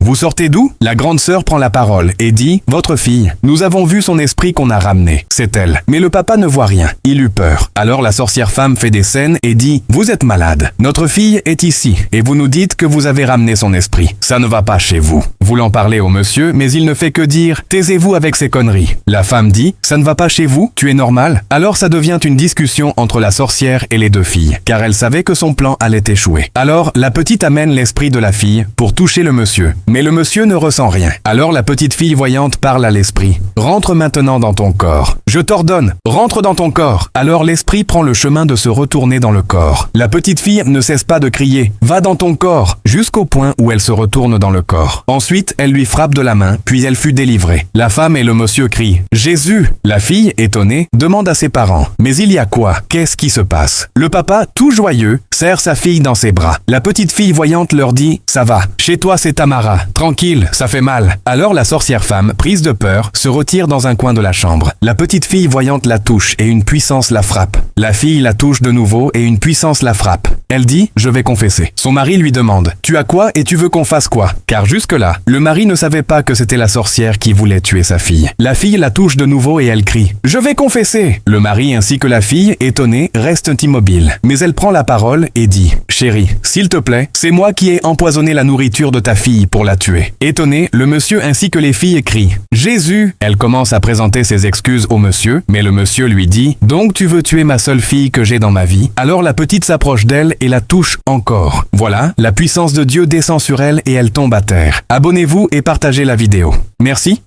Vous sortez d'où? La grande sœur prend la parole et dit, votre fille, nous avons vu son esprit qu'on a ramené. C'est elle. Mais le papa ne voit rien. Il eut peur. Alors la sorcière femme fait des scènes et dit, vous êtes malade. Notre fille est ici et vous nous dites que vous avez ramené son esprit. Ça ne va pas chez vous. Voulant parler au monsieur, mais il ne fait que dire, taisez-vous avec ces conneries. La femme dit, ça ne va pas chez vous? Tu es normal? Alors ça devient une discussion entre la sorcière et les deux filles, car elle savait que son plan allait échouer. Alors la petite amène l'esprit de la fille pour toucher le monsieur. Mais le monsieur ne ressent rien. Alors la petite fille voyante parle à l'esprit. Rentre maintenant dans ton corps. Je t'ordonne, rentre dans ton corps. Alors l'esprit prend le chemin de se retourner dans le corps. La petite fille ne cesse pas de crier, va dans ton corps, jusqu'au point où elle se retourne dans le corps. Ensuite, elle lui frappe de la main, puis elle fut délivrée. La femme et le monsieur crient, Jésus! La fille, étonnée, demande à ses parents, mais il y a quoi? Qu'est-ce qui se passe? Le papa, tout joyeux, serre sa fille dans ses bras. La petite fille voyante leur dit, ça va, chez toi c'est Tamara, tranquille, ça fait mal. Alors la sorcière femme, prise de peur, se retire dans un coin de la chambre. La petite fille voyante la touche et une puissance la frappe. La fille la touche de nouveau et une puissance la frappe. Elle dit, je vais confesser. Son mari lui demande, tu as quoi et tu veux qu'on fasse quoi? Car jusque-là, le mari ne savait pas que c'était la sorcière qui voulait tuer sa fille. La fille la touche de nouveau et elle crie, je vais confesser. Le mari ainsi que la fille, étonnés, restent immobiles. Mais elle prend la parole et dit, chérie, s'il te plaît, c'est moi qui ai empoisonné la nourriture de ta fille pour la tuer. Étonné, le monsieur ainsi que les filles crient, Jésus! Elle commence à présenter ses excuses au monsieur, mais le monsieur lui dit, donc tu veux tuer ma seule fille que j'ai dans ma vie? Alors la petite s'approche d'elle et la touche encore. Voilà, la puissance de Dieu descend sur elle et elle tombe à terre. Abonnez-vous et partagez la vidéo. Merci.